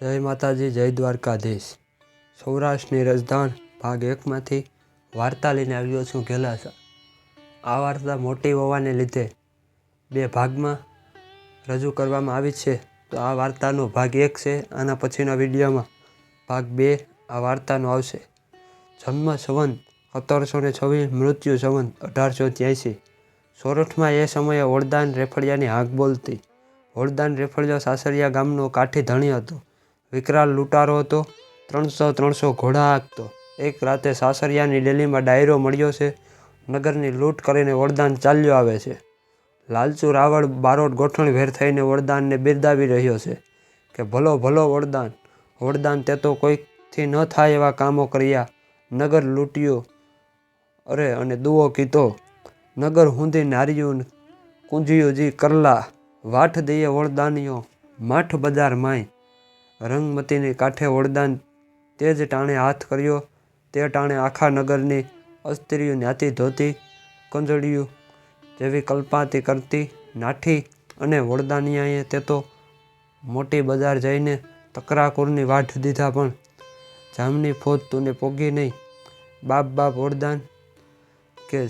જય માતાજી, જય દ્વારકાધીશ। સૌરાષ્ટ્રની રજધાણ ભાગ 1માંથી વાર્તા લઈને આવ્યો છું ઘેલાસા। આ વાર્તા મોટી હોવાને લીધે 2 ભાગમાં રજૂ કરવામાં આવી છે। તો આ વાર્તાનો ભાગ 1 છે। આના પછીના વિડીયોમાં ભાગ 2 આ વાર્તાનો આવશે। જન્મ સંવંત 1726, મૃત્યુ સંવંત 1883। સોરઠમાં એ સમયે ઓળદાન રેફળિયાની હાક બોલતી। ઓળદાન રેફળિયો સાસરિયા ગામનો કાઠી ધણી હતો। વિકરાળ લૂંટારો હતો। 300 ઘોડા હાંકતો। એક રાતે સાસરિયાની ડેલીમાં ડાયરો મળ્યો છે। નગરની લૂંટ કરીને ઓળદાન ચાલ્યો આવે છે। લાલચુ રાવળ બારોટ ગોઠણ ભેર થઈને ઓળદાનને બિરદાવી રહ્યો છે કે ભલો ભલો ઓળદાન, ઓળદાન તે તો કોઈથી ન થાય એવા કામો કર્યા, નગર લૂંટ્યું અરે અને દુઓ કીધો, નગર હુંધી નાર્યું કુંજિયું જી કરલા, વાઠ દઈએ ઓળદાનીઓ માઠ બજાર માય। રંગમતીની કાંઠે ઓળદાન તે જ ટાણે હાથ કર્યો, તે ટાણે આખા નગરની અસ્ત્રીઓ ન્યાતી ધોતી કંજળિયું જેવી કલ્પાતી કરતી નાઠી અને ઓળદાનિયાએ તે તો મોટી બજાર જઈને તકરાકુરની વાઢ દીધા, પણ જામની ફોજ તુને પોગી નહીં। બાપ ઓળદાન કે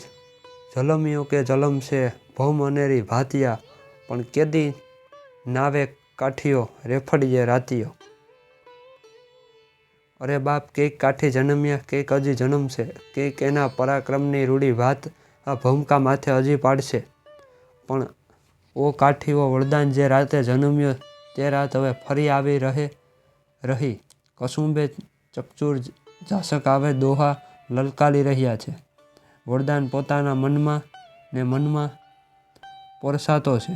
જલમ્યો કે જલમ છે ભૌમ અનેરી ભાતિયા, પણ કેદી નાવે કાઠીઓ રેફડીએ રાતિયો। અરે બાપ, કંઈક કાઠી જન્મ્યા, કંઈક હજી જન્મશે, કંઈક એના પરાક્રમની રૂડી વાત આ ભૂમકા માથે હજી પાડશે। પણ ઓ કાઠીઓ, ઓળદાન જે રાતે જન્મ્યો તે રાત હવે ફરી આવી રહી। કસુંબે ચકચૂર જાસક આવે દોહા લલકારી રહ્યા છે। ઓળદાન પોતાના મનમાં પોરસાતો છે।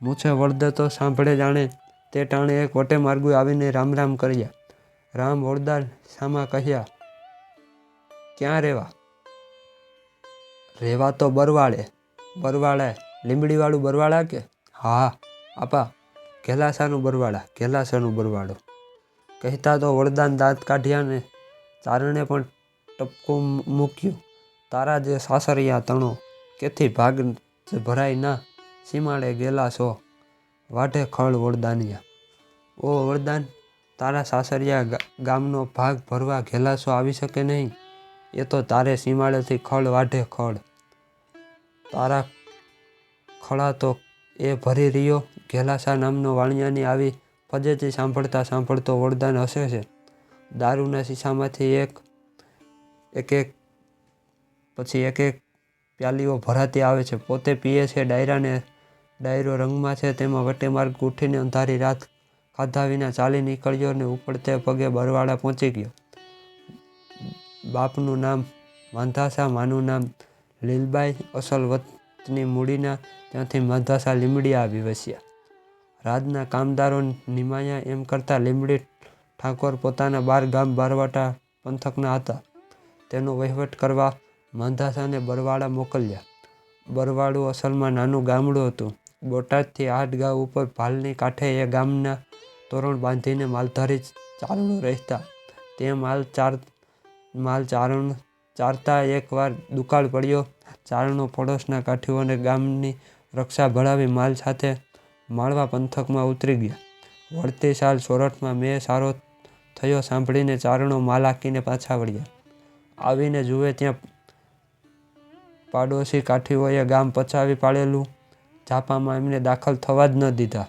મૂછે વળદતો સાંભળે જાણે તે ટાણે એક વટે માર્ગુ આવીને રામ કર્યા। રામ ઓળદાન સામા કહ્યા, ક્યાં રેવા તો બરવાળે લીમડીવાળું બરવાળા કે? હા આપા, ઘેલાસાનું બરવાળો। કહેતા તો ઓળદાન દાંત કાઢ્યા ને ચારણે પણ ટપકું મૂક્યું, તારા જે સાસરિયા તણો કેથી ભાગ ભરાય ના, સીમાડે ગેલા સો વાઢે ખળ ઓળદાનિયા। ઓ ઓળદાન, તારા સાસરિયા ગામનો ભાગ ભરવા ઘેલાસો આવી શકે નહીં, એ તો તારે સીમાડેથી ખળ વાઢે ખળ, તારા ખળા તો એ ભરી રહ્યો। ઘેલાસા નામનો વાણિયાની આવી ફજેતી સાંભળતો ઓળદાન હસે છે। દારૂના શીશામાંથી એક પ્યાલીઓ ભરાતી આવે છે, પોતે પીએ છે। ડાયરો રંગમાં છે, તેમાં વટે માર્ગ ઉઠીને અંધારી રાત ખાધા વિના ચાલી નીકળ્યો ને ઉપડતે પગે બરવાળા પહોંચી ગયો। બાપનું નામ માંધાસા, માનું નામ લીલબાઈ, અસલ વતની મૂડીના, ત્યાંથી માંધાસા લીમડી આવી વસ્યા। રાજના કામદારો નિમાયા એમ કરતા લીમડી ઠાકોર પોતાના 12 ગામ બારવાટા પંથકના હતા, તેનો વહીવટ કરવા માંધાસાને બરવાળા મોકલ્યા। બરવાળું અસલમાં નાનું ગામડું હતું। બોટાદથી 8 ગાંવ ઉપર ભાલની કાંઠે એ ગામના તોરણ બાંધીને માલધારી ચારણો રહેતા। તે માલ ચારતા એકવાર દુકાળ પડ્યો। ચારણો પડોશના કાઠીઓને ગામની રક્ષા ભળાવી માલ સાથે માળવા પંથકમાં ઉતરી ગયા। વળતી સાલ સોરઠમાં મેં સારો થયો સાંભળીને ચારણો માલ હાંકીને પાછા વળ્યા। આવીને જુએ ત્યાં પાડોશી કાઠીઓએ ગામ પચાવી પાડેલું, ઝાપામાં એમને દાખલ થવા જ ન દીધા।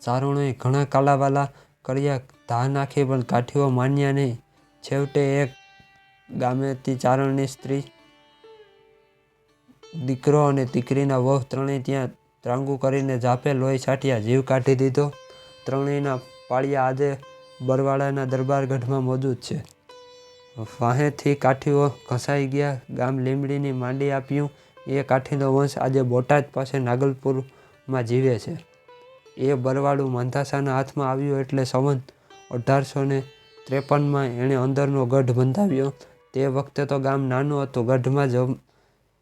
ચારણોએ ઘણા કાલાવાલા કર્યા, ધા નાખી, પણ કાઠીઓ માન્યા નહીં। છેવટે એક ગામેથી ચારણની સ્ત્રી, દીકરો અને દીકરીના વહુ ત્રણેય ત્યાં ત્રાંગુ કરીને ઝાપે લોહી છાંટ્યા જીવ કાઢી દીધો। ત્રણેયના પાળિયા આજે બરવાળાના દરબારગઢમાં મોજૂદ છે। વાહેથી કાઠીઓ ઘસાઈ ગયા। ગામ લીમડીની માંડી આપ્યું એ કાઠીનો વંશ આજે બોટાદ પાસે નાગલપુરમાં જીવે છે। એ બરવાળું માંધાસાના હાથમાં આવ્યું એટલે સંવંત 1853માં એણે અંદરનો ગઢ બંધાવ્યો। તે વખતે તો ગામ નાનું હતું, ગઢમાં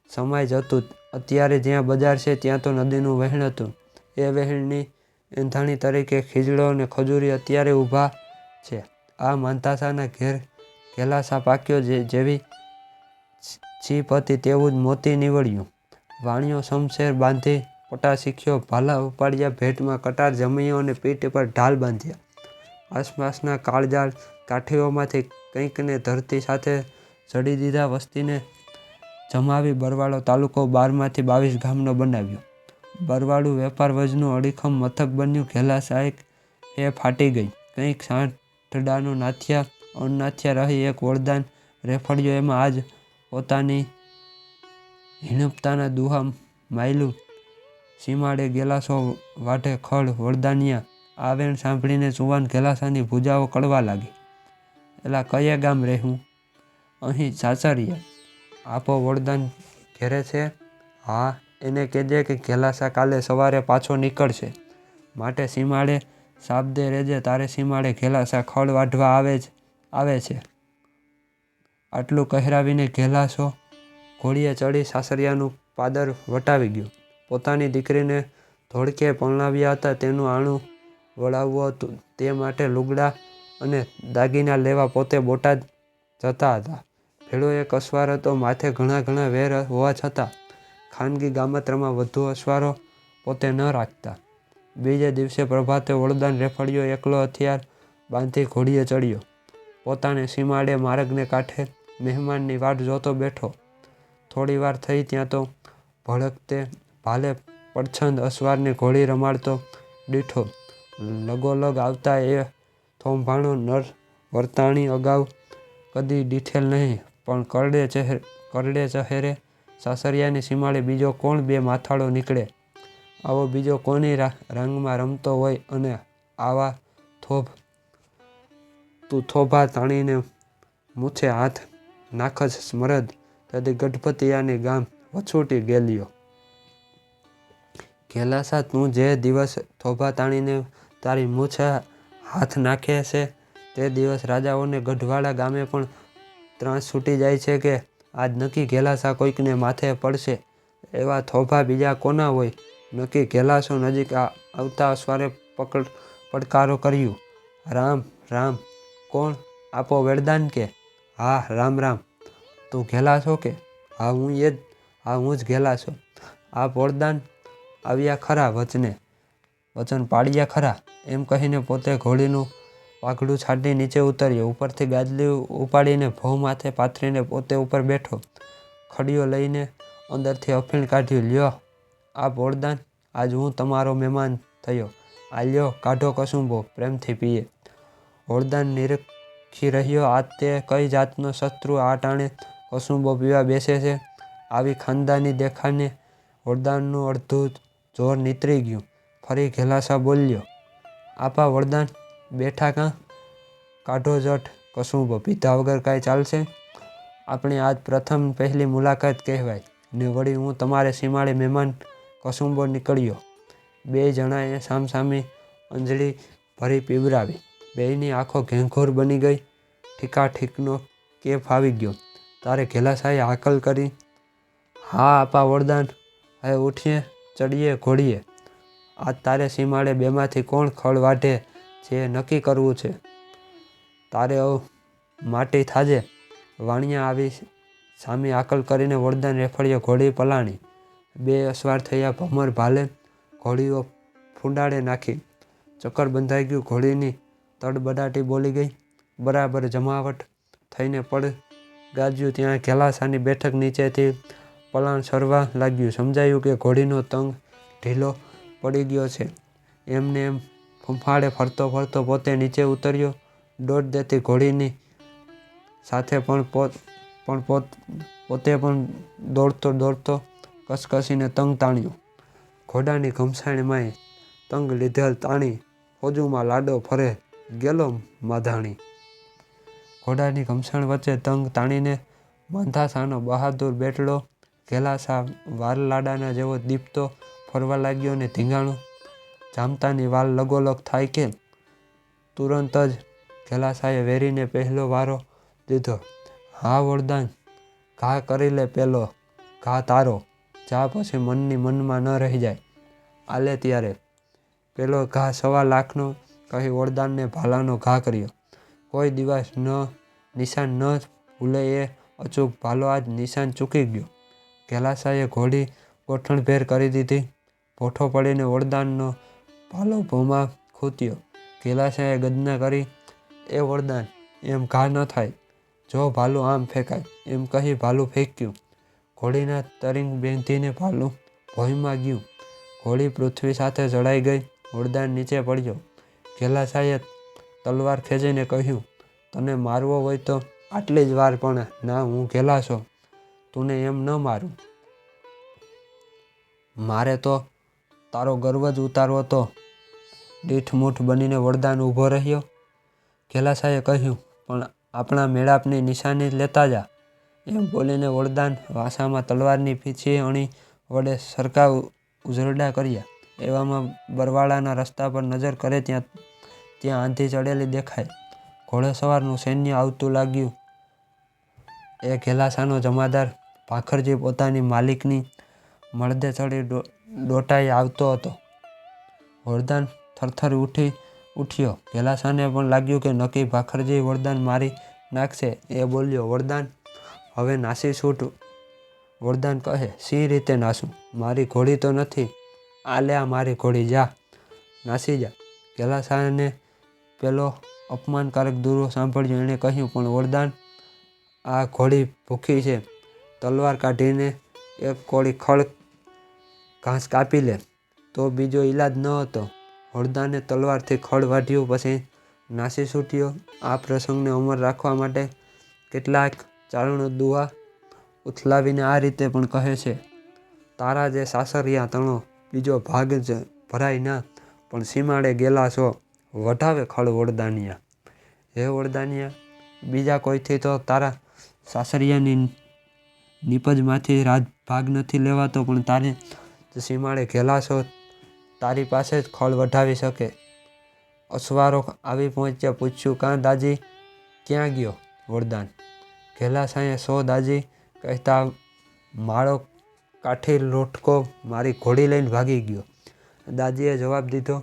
સમાય જતું। અત્યારે જ્યાં બજાર છે ત્યાં તો નદીનું વહેણ હતું। એ વહેણની એંધાણી તરીકે ખીજડો અને ખજૂરી અત્યારે ઊભા છે। આ માંધાસાના ઘેર ઘેલાસા પાક્યો, જેવી છીપ હતી તેવું જ મોતી નીવડ્યું। વાણિયો શમશેર બાંધી પટા શીખ્યો, ભાલા ઉપાડ્યા, ભેટમાં કટાર જમ્યો અને પીઠ પર ઢાલ બાંધ્યા. આસપાસના કાળજાળ કાઠીઓમાંથી કંઈકને ધરતી સાથે જડી દીધા. વસ્તીને જમાવી બરવાળો તાલુકો 12માંથી 22 ગામનો બનાવ્યો. બરવાળું વેપાર વજનું અડીખમ મથક બન્યું. ઘેલાસાએ એ ફાટી ગઈ. કંઈક સાંઠડાનો નાથિયા અણનાથિયા રહી એક વરદાન રેફળ્યો. એમાં આજ પોતાની હીણપતાના દુહા માયલું સીમાડે ગેલાસો વાઢે ખડ વરદાનિયા. આ વેણ સાંભળીને જુવાન ઘેલાસાની ભૂજાઓ કળવા લાગી. એલા કયે ગામ રહેવું? અહીં સાસરિયા. આપો વરદાન ઘેરે છે? હા, એને કહેજે કે ઘેલાસા કાલે સવારે પાછો નીકળશે, માટે સીમાડે સાબદે રેજે. તારે સીમાડે ઘેલાસા ખડ વાઢવા આવે છે. આટલું કહેરાવીને ઘેલાસો ઘોડીએ ચડી સાસરિયાનું પાદર વટાવી ગયો. પોતાની દીકરીને ધોળકે પરણાવ્યા હતા, તેનું આણું વળાવવું હતું. તે માટે લુગડા અને દાગીના લેવા પોતે બોટાદ જતા હતા. ભેળો એક અસવાર હતો. માથે ઘણા વેર હોવા છતાં ખાનગી ગામત્રમાં વધુ અસવારો પોતે ન રાખતા. બીજે દિવસે પ્રભાતે વરદાન રેફળ્યો એકલો હથિયાર બાંધી ઘોડીએ ચડ્યો. પોતાને સીમાડે માર્ગને કાંઠે મહેમાનની વાટ જોતો બેઠો. થોડી વાર થઈ ત્યાં તો ભડકતે ભાલે પડછંદ અસવારને ઘોડી રમાડતો દીઠો લગોલગ આવતા. એ થોંભાણો નર વર્તાણી અગાઉ કદી દીઠેલ નહીં, પણ કરડે ચહેરે સાસરિયાની સીમાડે બીજો કોણ બે માથાળો નીકળે? આવો બીજો કોની રંગમાં રમતો હોય અને આવા તું થોભા તાણીને મૂછે હાથ નાખજ સ્મરદ. તેથી ગઢપતિયાની ગામ વછૂટી ગેલ્યો. ઘેલાસા, તું જે દિવસ થોભા તાણીને તારી મૂછે હાથ નાખે છે તે દિવસ રાજાઓને ગઢવાડા ગામે પણ ત્રાસ છૂટી જાય છે કે આજ નક્કી ઘેલાસા કોઈકને માથે પડશે. એવા થોભા બીજા કોના હોય? નક્કી ઘેલાસો નજીક આવતા અસવારે પડકારો કર્યું. રામ રામ. કોણ? આપો વરદાન કે? હા, રામ રામ. તું ઘેલાસો કે? હા, હું જ ઘેલાસો. આપ વરદાન આવ્યા ખરા? વચન પાડ્યા ખરા? એમ કહીને પોતે ઘોડીનું પાઘડું છાડી નીચે ઉતર્યો. ઉપરથી ગાદલી ઉપાડીને ભો માથે પાથરીને પોતે ઉપર બેઠો. ખડીયો લઈને અંદરથી અફીણ કાઢ્યું. લ્યો આપ વરદાન. આજ હું તમારો મહેમાન થયો. આ લ્યો કાઢો કસુંબો, પ્રેમથી પીએ. વરદાન નિરખી રહ્યો. આ તે કઈ જાતનો શત્રુ આ ટાણે કસુંબો પીવા બેસે છે? આવી ખાનદાની દેખાને વરદાનનું અડધું જોર નીતરી ગયું. ફરી ઘેલાસા બોલ્યો. આપા વરદાન, બેઠા કાં? કાઢો જટ કસુંબો. પીધા વગર કાંઈ ચાલશે? આપણી આજ પહેલી મુલાકાત કહેવાય ને વળી હું તમારે સીમાડે મહેમાન કસુંબો નીકળ્યો. બે જણાએ સામસામી અંજળી ભરી પીવરાવી. બેયની આંખો ઘેંઘોર બની ગઈ. ઠીકાઠીકનો કેફ આવી ગયો. તારે ઘેલાસાએ હાકલ કરી. હા આપા વરદાન. હવે ઉઠીએ, ચડીએ ઘોડીએ. આજ તારે સીમાડે બેમાંથી કોણ ખડ વાઢે છે નક્કી કરવું છે. તારે માટી થાજે. વાણિયા આવી સામી હાકલ કરીને વરદાન રેફળ્યો. ઘોડી પલાણી. બે અસવાર થયા. ભમર ભાલે ઘોડીઓ ફૂંડાડે નાખી. ચક્કર બંધાઈ ગયું. ઘોડીની તડબડાટી બોલી ગઈ. બરાબર જમાવટ થઈને પડ ગાજ્યું. ત્યાં ઘેલાસાની બેઠક નીચેથી પલાણ સરવા લાગ્યું. સમજાયું કે ઘોડીનો તંગ ઢીલો પડી ગયો છે. એમને એમ ફૂંફાડે ફરતો પોતે નીચે ઉતર્યો. દોડ દેતી ઘોડીની સાથે પોતે પણ દોડતો કસકસીને તંગ તાણ્યો. ઘોડાની ઘમસાણીમાંય તંગ લીધેલ તાણી ફોજુમાં લાડો ફરે ગેલો માધાણી. ઘોડાની ઘમસાણ વચ્ચે તંગ તાણીને માંધાસાનો બહાદુર બેટલો ઘેલાસા વારલાડાના જેવો દીપતો ફરવા લાગ્યો ને ધીંગાણું જામતાની વાલ લગોલગ થાય કે તુરંત જ ઘેલાસાએ વેરીને પહેલો વારો દીધો. હા વરદાન, ઘા કરી લે પેલો ઘા તારો. જા પછી મનની મનમાં ન રહી જાય. આલે ત્યારે પેલો ઘા 1.25 લાખનો કહી વરદાનને ભાલાનો ઘા કર્યો. કોઈ દિવસ નિશાન ન ભૂલે એ અચૂક ભાલો આજ નિશાન ચૂકી ગયો. ઘેલાસાએ ઘોડી ગોઠણભેર કરી દીધી. ભોઠો પડીને વરદાનનો ભાલો ભોમાં ખૂટ્યો. ઘેલાશાએ ગર્જના કરી, એ વરદાન, એમ ઘા ન થાય. જો ભાલું આમ ફેંકાય, એમ કહી ભાલું ફેંક્યું. ઘોડીના તરીંગ બેંધીને ભાલું ભોંયમાં ગયું. ઘોડી પૃથ્વી સાથે જડાઈ ગઈ. વરદાન નીચે પડ્યો. ઘેલાશાએ તલવાર ખેંચીને કહ્યું, તને મારવો હોય તો આટલી જ વાર, પણ ના, હું ઘેલાશો, તુને એમ ન મારું. મારે તો તારો ગર્વ જ ઉતારવો તો. દીઠમૂઠ બનીને વરદાન ઊભો રહ્યો. ઘેલાશાએ કહ્યું, પણ આપણા મેળાપની નિશાની લેતા જા. એમ બોલીને વરદાન વાસામાં તલવારની પીછી અણી વડે સરખા ઉઝરડા કર્યા. એવામાં બરવાળાના રસ્તા પર નજર કરે ત્યાં આંધી ચડેલી દેખાય. ઘોડેસવારનું સૈન્ય આવતું લાગ્યું. એ ઘેલાશાનો જમાદાર ભાખરજી પોતાની માલિકની મળદે ચડી દોટાઈ આવતો હતો. વરદાન થરથર ઉઠ્યો. ઘેલાશાને પણ લાગ્યું કે નક્કી ભાખરજી વરદાન મારી નાખશે. એ બોલ્યો, વરદાન, હવે નાસી છૂટ. વરદાન કહે, સી રીતે નાસું? મારી ઘોડી તો નથી. આ લે, આ મારી ઘોડી, જા, નાસી જા. ઘેલાશાને પેલો અપમાનકારક દુરો સાંભળ્યો. એણે કહ્યું, પણ વરદાન, આ ઘોડી ભૂખી છે. તલવાર કાઢીને એક કોળી ખડ ઘાસ કાપી લે, તો બીજો ઈલાજ ન હતો. વરદાને તલવારથી ખડ વાઢ્યું, પછી નાસી છૂટ્યો. આ પ્રસંગને અમર રાખવા માટે કેટલાક ચારણો દુઆ ઉથલાવીને આ રીતે પણ કહે છે, તારા જે સાસરિયા તણો બીજો ભાગ જ ભરાય ના, પણ સીમાડે ગેલા છો, વઢાવે ખડ વરદાનિયા. હે વરદાનિયા, બીજા કોઈથી તો તારા સાસરિયાની નીપજમાંથી રાજ ભાગ નથી લેવાતો, પણ તારે સીમાડે ઘેલા છો, તારી પાસે જ ખડ વઢાવી શકે. અસવારો આવી પહોંચ્યા. પૂછ્યું, કાં દાજી, ક્યાં ગયો વરદાન? ઘેલાશાએ સો દાજી કહેતા માળો કાઠી લોટકો મારી ઘોડી લઈને ભાગી ગયો. દાજીએ જવાબ દીધો.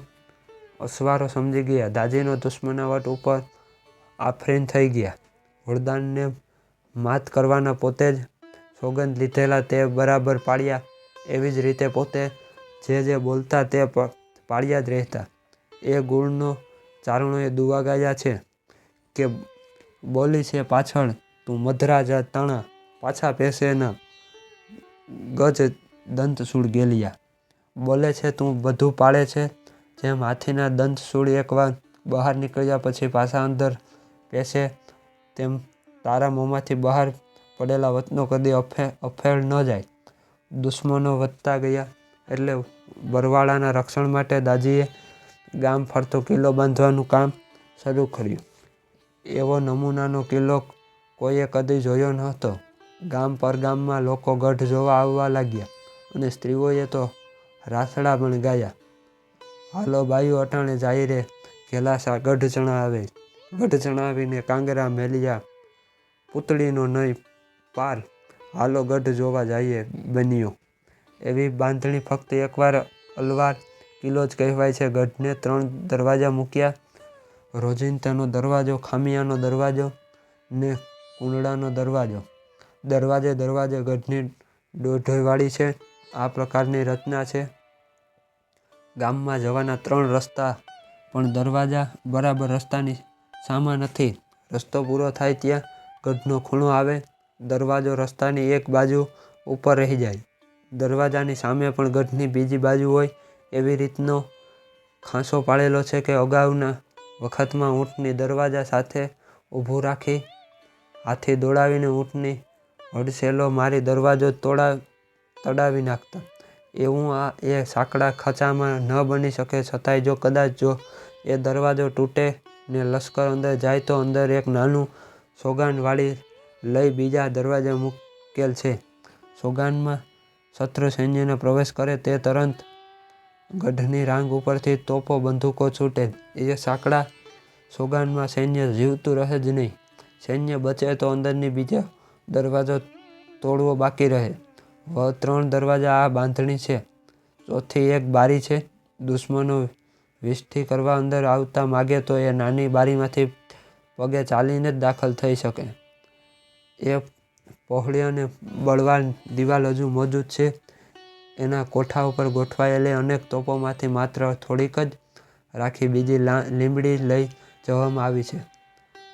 અસવારો સમજી ગયા. દાજીનો દુશ્મનાવટ ઉપર આફરીન થઈ ગયા. વરદાનને માત કરવાના પોતે જ સોગંદ લીધેલા તે બરાબર પાડ્યા. એવી જ રીતે પોતે જે બોલતા તે પાડ્યા જ રહેતા. એ ગુણનો ચારણોએ દુઆ ગાયા છે કે બોલી છે પાછળ તું મધરાજ તાણા, પાછા પેસે ના ગજ દંતસૂળ ગેલિયા. બોલે છે તું બધું પાડે છે, જેમ હાથીના દંતસૂળ એકવાર બહાર નીકળ્યા પછી પાછા અંદર પેસે, તેમ તારા મોંમાંથી બહાર પડેલા વચનો કદી અફેળ ન જાય. દુશ્મનો વધતા ગયા એટલે બરવાળાના રક્ષણ માટે દાજીએ ગામ ફરતો કિલ્લો બાંધવાનું કામ શરૂ કર્યું. એવો નમૂનાનો કિલ્લો કોઈએ કદી જોયો ન હતો. ગામ પરગામમાં લોકો ગઢ જોવા આવવા લાગ્યા અને સ્ત્રીઓએ તો રાસડા પણ ગાયા. હાલો બાયું અટાણે જાય રે, ઘેલાશા ગઢ ચણાવે. ગઢ ચણાવીને કાંગરા મેલિયા, પૂતળીનો નહીં પાર, હાલો ગઢ જોવા જઈએ બન્યો. એવી બાંધણી ફક્ત એકવાર અલવાર કિલ્લો જ કહેવાય છે. ગઢને 3 દરવાજા મૂક્યા. રોજિંતાનો દરવાજો, ખામિયાનો દરવાજો ને કુંડળાનો દરવાજો. દરવાજે ગઢની દોઢવાળી છે. આ પ્રકારની રચના છે. ગામમાં જવાના 3 રસ્તા, પણ દરવાજા બરાબર રસ્તાની સામા નથી. રસ્તો પૂરો થાય ત્યાં ગઢનો ખૂણો આવે. દરવાજો રસ્તાની એક બાજુ ઉપર રહી જાય. દરવાજાની સામે પણ ગઢની બીજી બાજુ હોય એવી રીતનો ખાંસો પાડેલો છે કે અગાઉના વખતમાં ઊંટની દરવાજા સાથે ઊભું રાખી હાથી દોડાવીને ઊંટની હડસેલો મારી દરવાજો તડાવી નાખતા. એવું એ સાંકડા ખચામાં ન બની શકે. છતાંય જો કદાચ એ દરવાજો તૂટે ને લશ્કર અંદર જાય તો અંદર એક નાનું સોગાન વાળી લઈ બીજા દરવાજે મૂકેલ છે. સોગાનમાં શત્રુ સૈન્યને પ્રવેશ કરે તે તરત ગઢની રાંગ ઉપરથી તોપો બંદૂકો છૂટે. એ સાંકડા સોગાનમાં સૈન્ય જીવતું રહે જ નહીં. સૈન્ય બચે તો અંદરની બીજો દરવાજો તોડવો બાકી રહે. 3 દરવાજા આ બાંધણી છે. ચોથી એક બારી છે. દુશ્મનો વિષ્ઠી કરવા અંદર આવતા માગે તો એ નાની બારીમાંથી પગે ચાલીને જ દાખલ થઈ શકે. એ પહોળી અને બળવાન દિવાલ હજુ મોજૂદ છે. એના કોઠા ઉપર ગોઠવાયેલી અનેક તોપોમાંથી માત્ર થોડીક જ રાખી બીજી લીંબડી લઈ જવામાં આવી છે.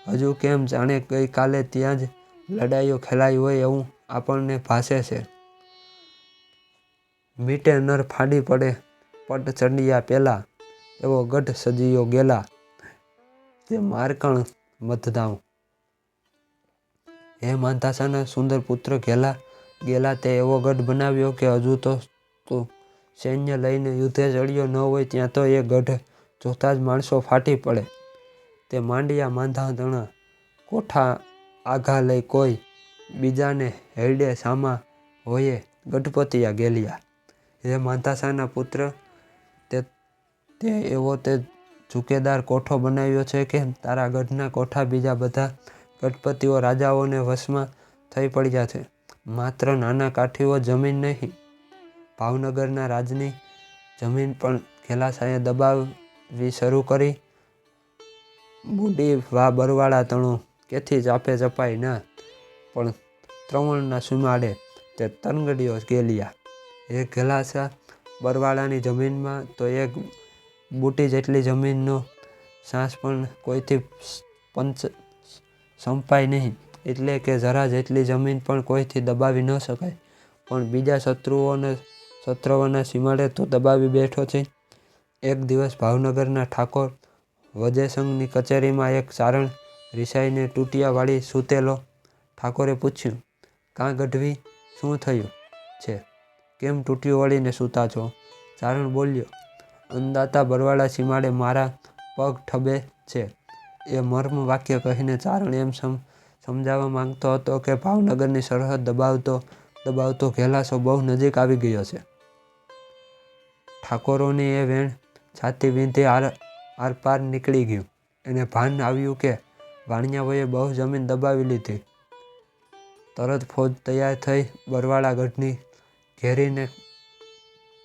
હજુ કેમ જાણે ગઈકાલે ત્યાં જ લડાઈઓ ખેલાઈ હોય એવું આપણને ભાસે છે. મીટે નર ફાડી પડે પટ ચડિયા પેલા, એવો ગઢ સજીયો ગેલા તે મારકણ મધદાઉ. હે માંધાસાના સુંદર પુત્ર ગેલા તે એવો ગઢ બનાવ્યો કે હજુ તો તું સૈન્ય લઈને યુદ્ધે ચડ્યો ન હોય ત્યાં તો એ ગઢ જોતા જ માણસો ફાટી પડે. તે માંડ્યા માંધાતણા કોઠા આઘા લઈ કોઈ બીજાને હેડે સામા હોયે ગઢપતિયા ગેલિયા. હે માંધાસાના પુત્ર તે એવો તે ઝુકેદાર કોઠો બનાવ્યો છે કે તારા ગઢના કોઠા બીજા બધા ગઢપતિઓ રાજાઓને વશમાં થઈ પડ્યા છે. માત્ર નાના કાઠીઓ જમીન નહીં, ભાવનગરના રાજની જમીન પણ ઘેલાસાએ દબાવવી શરૂ કરી. બુડી વા બરવાળા તણો કેથી ચાપે ચપાઈ ના, પણ ત્રવણના સુમાડે તે તરંગડીઓ ગેલિયા. એ ઘેલાસા બરવાળાની જમીનમાં તો એક બુટી જેટલી જમીનનો સાંસ પણ કોઈથી સંપાય નહીં, એટલે કે જરા જેટલી જમીન પણ કોઈથી દબાવી ન શકાય, પણ બીજા શત્રુઓના સીમાડે તો દબાવી બેઠો છે. એક દિવસ ભાવનગરના ઠાકોર વજયસંઘની કચેરીમાં એક ચારણ રિસાઈને તૂટિયા વાળી સૂતેલો. ઠાકોરે પૂછ્યું, કાં ગઢવી, શું થયું છે? કેમ તૂટિયું વળીને સૂતા છો? ચારણ બોલ્યો, અન્નદાતા બરવાળા સીમાડે મારા પગ ઠબે છે. એ મર્મ વાક્ય કહીને ચારણ એમ સમજાવવા માંગતો હતો કે ભાવનગરની સરહદ દબાવતો ઘેલાસો બહુ નજીક આવી ગયો છે. ઠાકોરોની એ વેણ છાતી વીંધી આરપાર નીકળી ગયું. એને ભાન આવ્યું કે વાણિયાઓએ બહુ જમીન દબાવી લીધી. તરત ફોજ તૈયાર થઈ બરવાળા ગઢની ઘેરીને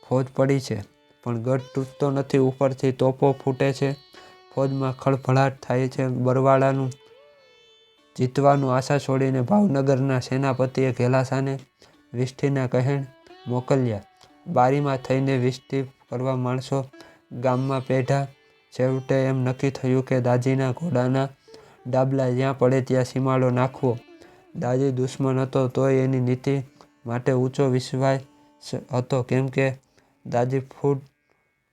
ફોજ પડી છે, પણ ગઢ તૂટતો નથી, ઉપરથી તોપો ફૂટે છે, ફોજમાં ખળભળાટ થાય છે. બરવાળાનું જીતવાનું આશા છોડીને ભાવનગરના સેનાપતિએ ઘેલાસાને વિષ્ઠીના કહેણ મોકલ્યા. બારીમાં થઈને વિષ્ઠી કરવા માણસો ગામમાં પેઠા. છેવટે એમ નક્કી થયું કે દાજીના ઘોડાના ડાબલા જ્યાં પડે ત્યાં સીમાડો નાખવો. દાજી દુશ્મન હતો તોય એની નીતિ માટે ઊંચો વિશ્વાસ હતો, કેમ કે દાજી ફૂટ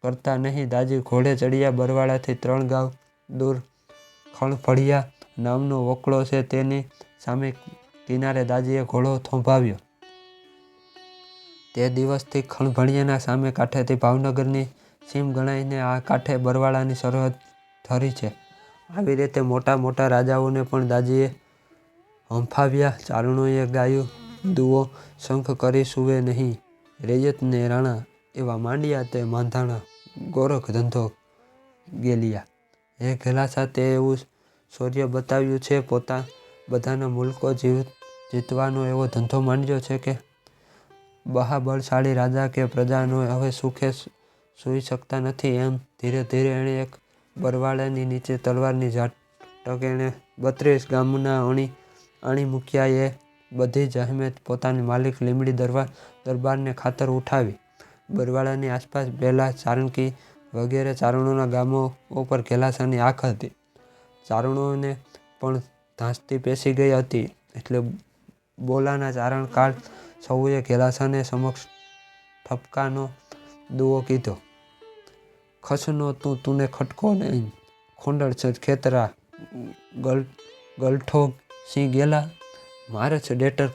કરતા નહીં. દાજી ઘોડે ચડ્યા. બરવાળાથી 3 ગાંવ દૂર ખણભળિયા નામનો વકડો છે, તેની સામે કિનારે દાજીએ ઘોડો થોભાવ્યો. તે દિવસથી ખણભળિયાના સામે કાંઠેથી ભાવનગરની સીમ ગણાઈને આ કાંઠે બરવાળાની સરહદ ધરી છે. આવી રીતે મોટા મોટા રાજાઓને પણ દાજીએ હંફાવ્યા. ચારણોએ ગાયું, દુઓ શંખ કરી સૂવે નહીં, રૈયત ને રાણા, એવા માંડ્યા તે માંધાણા ગોરખ ધંધો ગેલિયા. હે ઘેલાસા, તે એવું શૌર્ય બતાવ્યું છે, બધાના મુલકો જીતવાનો એવો ધંધો માંડ્યો છે કે બળશાળી રાજા કે પ્રજાનો હવે સુખે સૂઈ શકતા નથી. એમ ધીરે ધીરે એણે એક બરવાળાની નીચે તલવારની ઝાટક એણે 32 ગામના આણી મૂક્યા. એ બધી જહેમત પોતાની માલિક લીંબડી દરબારને ખાતર ઉઠાવી. બરવાળાની આસપાસ બેલા, ચારણકી વગેરે ચારણોના ગામો ઉપર ઘેલાસાની આંખ હતી. ચારણોને પણ ધાસ્તી પેસી ગઈ હતી, એટલે બોલાના ચારણકાળ સૌએ ઘેલાસાને સમક્ષ ઠપકાનો દુઓ કીધો. ખસનો તુને ખટકો નહીં, ખોંડળ ખેતરા ગલઠો સિંહ ગેલા, મારે છે ડેટર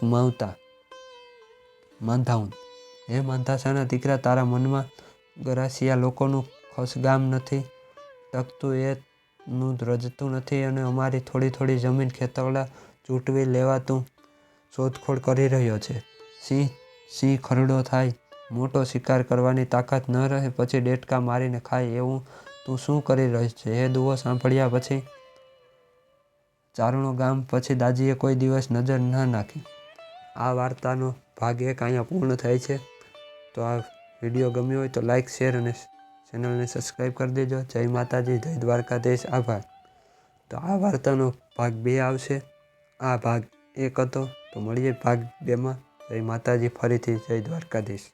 માંધાઉન. હે માંધાસાના દીકરા, તારા મનમાં ગરાસિયા લોકોનું ખસગામ નથી ટકતું, એનું રજતું નથી, અને અમારી થોડી થોડી જમીન ખેતવડા ચૂંટવી લેવા તું શોધખોળ કરી રહ્યો છે. સિંહ ખરડો થાય, મોટો શિકાર કરવાની તાકાત ન રહે, પછી ડેટકા મારીને ખાય, એવું તું શું કરી રહ્યો છે? એ દુઓ સાંભળ્યા પછી ચારણો ગામ પછી દાજીએ કોઈ દિવસ નજર ન નાખી. આ વાર્તાનો ભાગ 1 અહીંયા પૂર્ણ થાય છે. તો આ વિડીયો ગમ્યો હોય તો લાઈક, શેર અને ચેનલને સબસ્ક્રાઈબ કરી દેજો. જય માતાજી, જય દ્વારકાધીશ, આભાર. તો આ વાર્તાનો ભાગ 2 આવશે. આ ભાગ 1 હતો, તો મળીએ ભાગ 2માં. જય માતાજી, ફરીથી જય દ્વારકાધીશ.